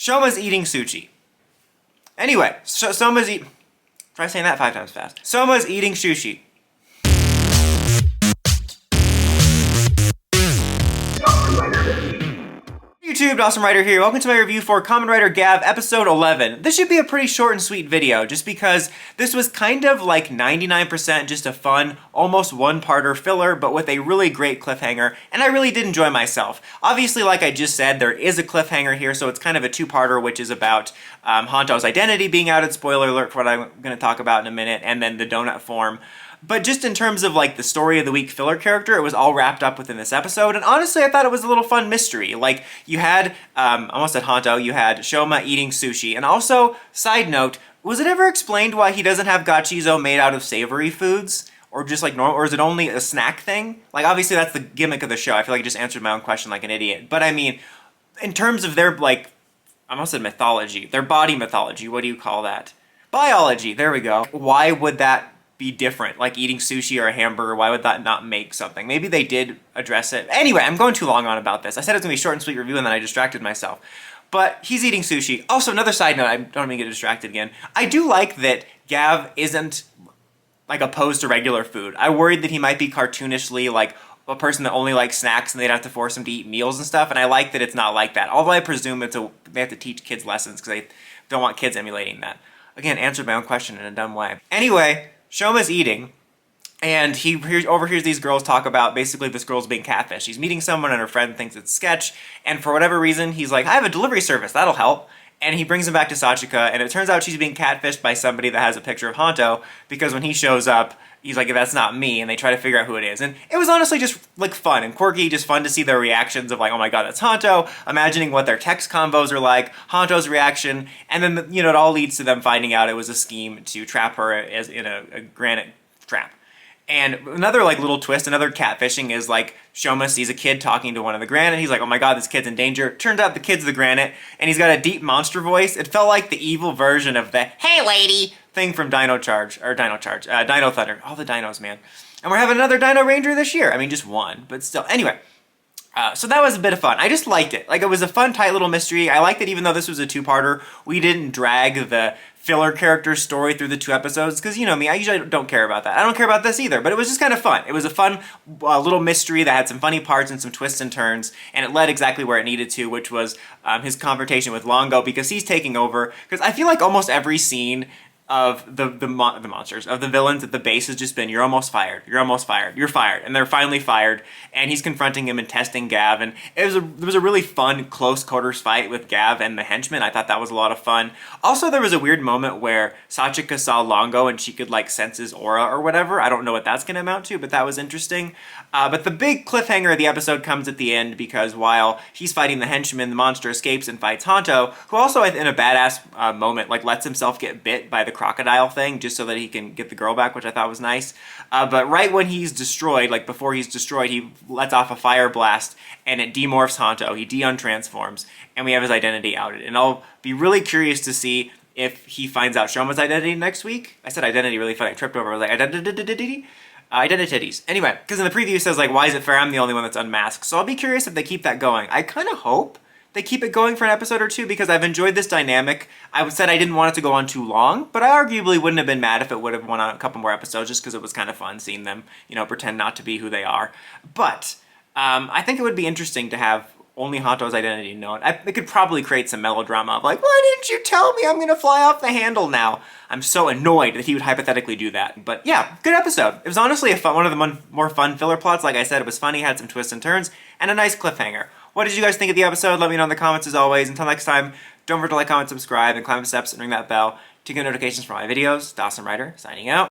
Shoma's eating sushi. Anyway, Soma's eat. Try saying that 5 times fast. Soma's eating sushi. YouTube, Awesome Rider here. Welcome to my review for Kamen Rider Gavv episode 11. This should be a pretty short and sweet video just because this was kind of like 99% just a fun, almost one-parter filler, but with a really great cliffhanger, and I really did enjoy myself. Obviously, like I just said, there is a cliffhanger here, so it's kind of a two-parter, which is about Honto's identity being outed, spoiler alert for what I'm going to talk about in a minute, and then the donut form. But just in terms of like the story of the week filler character, it was all wrapped up within this episode, and honestly I thought it was a little fun mystery. Like, you had, almost said Honto, you had Shoma eating sushi, and also, side note, was it ever explained why he doesn't have gachizo made out of savory foods? Or just like normal, or is it only a snack thing? Like, obviously that's the gimmick of the show. I feel like I just answered my own question like an idiot. But I mean, in terms of their, like, I almost said mythology, their body mythology, what do you call that? Biology, there we go. Why would that be different? Like eating sushi or a hamburger, why would that not make something? Maybe they did address it. Anyway, I'm going too long on about this. I said it was gonna be a short and sweet review and then I distracted myself. But he's eating sushi. Also, another side note, I don't want to get distracted again. I do like that Gavv isn't like opposed to regular food. I worried that he might be cartoonishly like a person that only likes snacks and they'd have to force him to eat meals and stuff, and I like that it's not like that. Although I presume they have to teach kids lessons because they don't want kids emulating that. Again, answered my own question in a dumb way. Anyway, Shoma's eating, and he overhears these girls talk about basically this girl's being catfished. She's meeting someone and her friend thinks it's sketch, and for whatever reason, he's like, I have a delivery service, that'll help. And he brings him back to Sachika, and it turns out she's being catfished by somebody that has a picture of Honto, because when he shows up, he's like, that's not me, and they try to figure out who it is. And it was honestly just like fun and quirky, just fun to see their reactions of like, oh my god, that's Honto, imagining what their text convos are like, Honto's reaction, and then, you know, it all leads to them finding out it was a scheme to trap her as in a granite trap. And another like little twist, another catfishing is like Shoma sees a kid talking to one of the Granite. He's like, oh my god, this kid's in danger. Turns out the kid's the Granite, and he's got a deep monster voice. It felt like the evil version of the "Hey lady" thing from Dino Thunder. All the dinos, man. And we're having another Dino Ranger this year. I mean, just one, but still. Anyway. So that was a bit of fun. I just liked it. Like, it was a fun, tight little mystery. I liked that even though this was a two-parter, we didn't drag the filler character's story through the 2 episodes, because, you know me, I usually don't care about that. I don't care about this either, but it was just kind of fun. It was a fun little mystery that had some funny parts and some twists and turns, and it led exactly where it needed to, which was his confrontation with Longo, because he's taking over. Because I feel like almost every scene of the monsters, of the villains at the base has just been, you're almost fired, you're almost fired, you're fired, and they're finally fired, and he's confronting him and testing Gavv, and it was a really fun close quarters fight with Gavv and the henchmen. I thought that was a lot of fun. Also, there was a weird moment where Sachika saw Longo and she could like sense his aura or whatever. I don't know what that's going to amount to, but that was interesting. But the big cliffhanger of the episode comes at the end, because while he's fighting the henchman, the monster escapes and fights Honto, who also in a badass moment like lets himself get bit by the crocodile thing just so that he can get the girl back, which I thought was nice. But right when he's destroyed, like before he's destroyed, he lets off a fire blast and it demorphs Honto. He de-untransforms, and we have his identity outed. And I'll be really curious to see if he finds out Shoma's identity next week. I said identity really funny. I tripped over. I was like, identities. Anyway, because in the preview it says like, why is it fair I'm the only one that's unmasked? So I'll be curious if they keep that going. I kind of hope they keep it going for an episode or 2, because I've enjoyed this dynamic. I said I didn't want it to go on too long, but I arguably wouldn't have been mad if it would have went on a couple more episodes, just because it was kind of fun seeing them, you know, pretend not to be who they are. But I think it would be interesting to have only Honto's identity known. It could probably create some melodrama of like, why didn't you tell me I'm gonna fly off the handle now? I'm so annoyed that he would hypothetically do that. But yeah, good episode. It was honestly one of the more fun filler plots. Like I said, it was funny, had some twists and turns, and a nice cliffhanger. What did you guys think of the episode? Let me know in the comments as always. Until next time, don't forget to like, comment, subscribe, and climb the steps and ring that bell to get notifications for my videos. Awesome Rider, signing out.